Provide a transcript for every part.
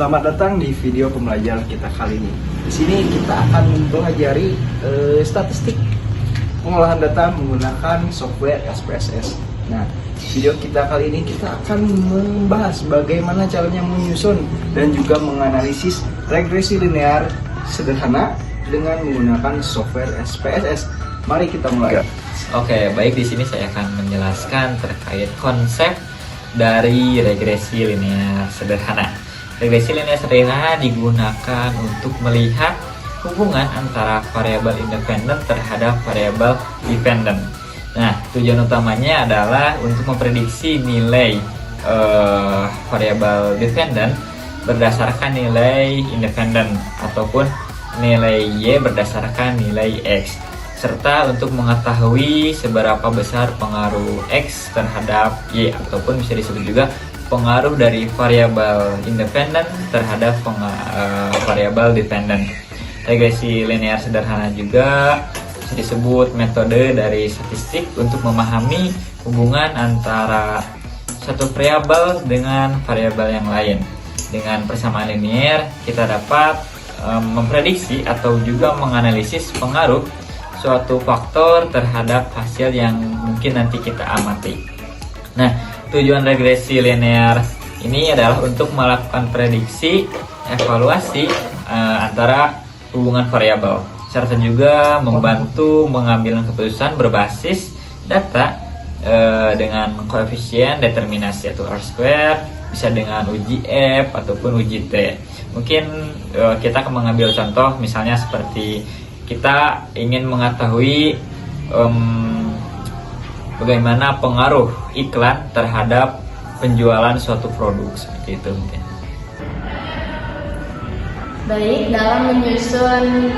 Selamat datang di video pembelajaran kita kali ini. Di sini kita akan mempelajari statistik pengolahan data menggunakan software SPSS. Nah, di video kita kali ini kita akan membahas bagaimana caranya menyusun dan juga menganalisis regresi linear sederhana dengan menggunakan software SPSS. Mari kita mulai. Oke, baik, di sini saya akan menjelaskan terkait konsep dari regresi linear sederhana. Regresi linear sederhana digunakan untuk melihat hubungan antara variabel independen terhadap variabel dependen. Nah, tujuan utamanya adalah untuk memprediksi nilai variabel dependen berdasarkan nilai independen ataupun nilai Y berdasarkan nilai X, serta untuk mengetahui seberapa besar pengaruh X terhadap Y, ataupun bisa disebut juga pengaruh dari variabel independen terhadap variabel dependen. Regresi linear sederhana juga bisa disebut metode dari statistik untuk memahami hubungan antara satu variabel dengan variabel yang lain. Dengan persamaan linear, kita dapat memprediksi atau juga menganalisis pengaruh suatu faktor terhadap hasil yang mungkin nanti kita amati. Nah, tujuan regresi linear ini adalah untuk melakukan prediksi, evaluasi antara hubungan variabel, serta juga membantu mengambil keputusan berbasis data dengan koefisien determinasi atau R-square, bisa dengan uji F ataupun uji T. Mungkin kita akan mengambil contoh misalnya seperti kita ingin mengetahui bagaimana pengaruh iklan terhadap penjualan suatu produk, seperti itu mungkin. Baik, dalam menyusun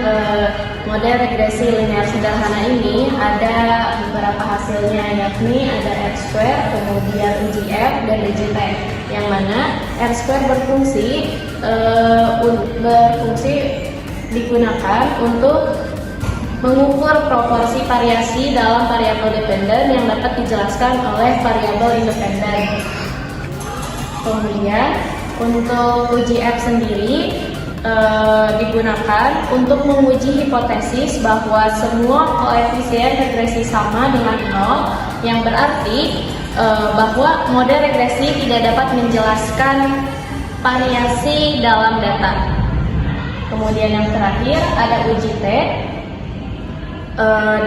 model regresi linear sederhana ini ada beberapa hasilnya, yakni ada R-square, kemudian uji F dan uji T, yang mana R-square berfungsi digunakan untuk mengukur proporsi variasi dalam variabel dependen yang dapat dijelaskan oleh variabel independen. Kemudian untuk uji F sendiri digunakan untuk menguji hipotesis bahwa semua koefisien regresi sama dengan 0, yang berarti bahwa model regresi tidak dapat menjelaskan variasi dalam data. Kemudian yang terakhir ada uji T,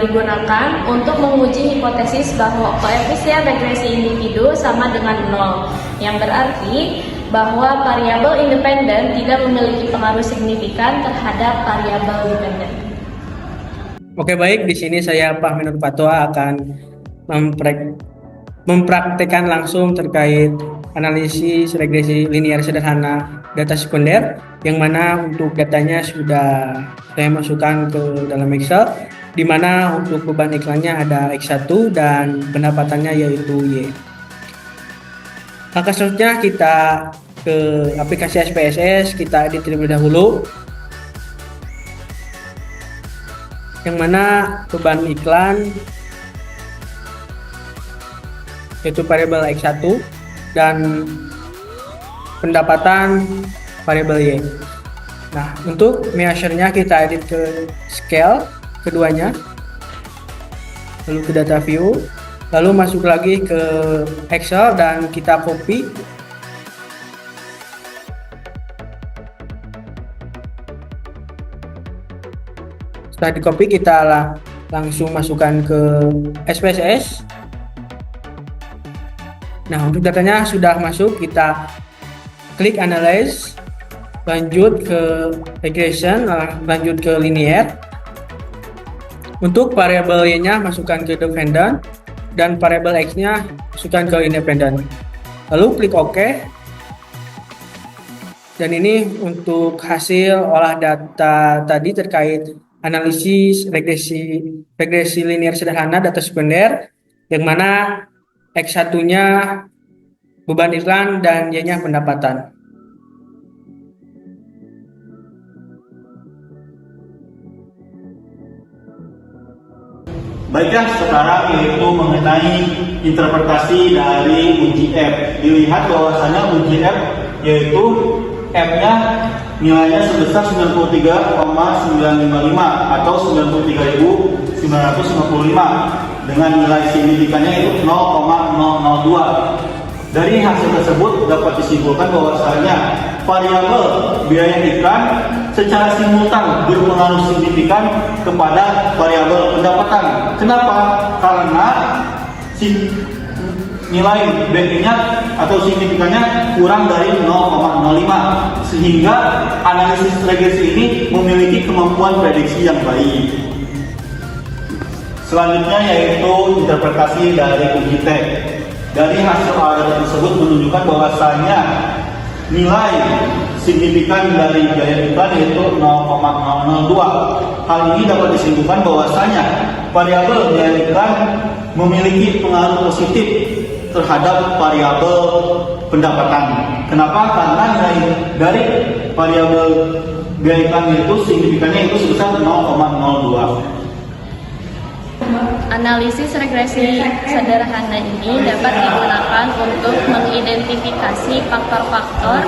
digunakan untuk menguji hipotesis bahwa koefisien regresi individu sama dengan 0, yang berarti bahwa variabel independen tidak memiliki pengaruh signifikan terhadap variabel dependen. Oke, baik, di sini saya Pak Minur Patwa akan mempraktekkan langsung terkait analisis regresi linear sederhana data sekunder, yang mana untuk datanya sudah saya masukkan ke dalam Excel, di mana untuk beban iklannya ada X1 dan pendapatannya yaitu Y. Langkah selanjutnya kita ke aplikasi SPSS, kita edit terlebih dahulu, yang mana beban iklan yaitu variabel X1 dan pendapatan variabel Y. Nah, untuk measure-nya kita edit ke scale keduanya, lalu ke data view, lalu masuk lagi ke Excel dan kita copy. Setelah di copy, kita langsung masukkan ke SPSS. Nah, untuk datanya sudah masuk, kita klik analyze, lanjut ke regression, lanjut ke linear. Untuk variabel Y-nya masukkan ke dependen dan variabel X-nya masukkan ke independen. Lalu klik OK. Dan ini untuk hasil olah data tadi terkait analisis regresi linear sederhana data sekunder, yang mana X1-nya beban iklan dan Y-nya pendapatan. Baiklah, sekarang yaitu mengenai interpretasi dari uji F. Dilihat bahwasanya uji F yaitu M-nya nilainya sebesar 93,955 atau 93.955 dengan nilai signifikannya itu 0,002. Dari hasil tersebut dapat disimpulkan bahwasanya variabel biaya iklan secara simultan berpengaruh signifikan kepada variabel pendapatan. Kenapa? Karena nilai BI-nya atau signifikannya kurang dari 0,05 sehingga analisis regresi ini memiliki kemampuan prediksi yang baik. Selanjutnya yaitu interpretasi dari uji T. Dari hasil data tersebut menunjukkan bahwasanya nilai signifikan dari biaya iklan yaitu 0,002. Hal ini dapat disimpulkan bahwasanya variabel biaya iklan memiliki pengaruh positif terhadap variabel pendapatan. Kenapa? Karena nilai dari variabel biaya iklan itu signifikannya itu sebesar 0,02. Analisis regresi sederhana ini dapat digunakan untuk mengidentifikasi faktor-faktor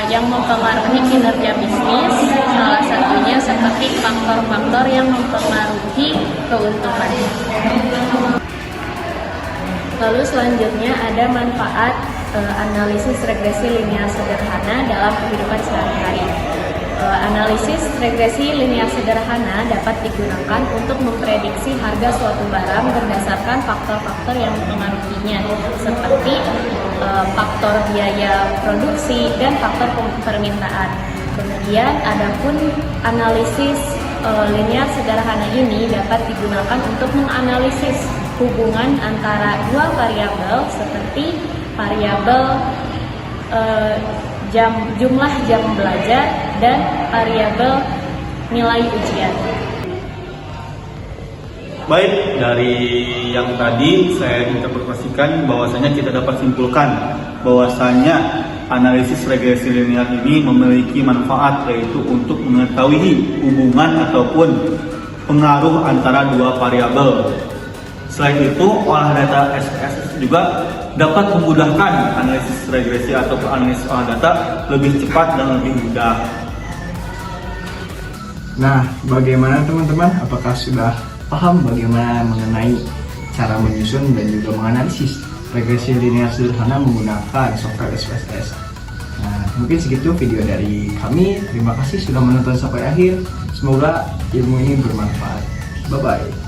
yang mempengaruhi kinerja bisnis, salah satunya seperti faktor-faktor yang mempengaruhi keuntungan. Lalu selanjutnya ada manfaat analisis regresi linear sederhana dalam kehidupan sehari-hari. Analisis regresi linear sederhana dapat digunakan untuk memprediksi harga suatu barang berdasarkan faktor-faktor yang mempengaruhinya, seperti faktor biaya produksi dan faktor permintaan. Kemudian, adapun analisis linear sederhana ini dapat digunakan untuk menganalisis hubungan antara dua variabel seperti variabel jumlah jam belajar dan variabel nilai ujian. Baik, dari yang tadi saya interpretasikan bahwasanya kita dapat simpulkan bahwasanya analisis regresi linear ini memiliki manfaat, yaitu untuk mengetahui hubungan ataupun pengaruh antara dua variabel. Selain itu, olah data SPSS juga dapat memudahkan analisis regresi atau analisis olah data lebih cepat dan lebih mudah. Nah, bagaimana teman-teman? Apakah sudah paham bagaimana mengenai cara menyusun dan juga menganalisis regresi linear sederhana menggunakan software SPSS? Nah, mungkin segitu video dari kami. Terima kasih sudah menonton sampai akhir. Semoga ilmu ini bermanfaat. Bye-bye.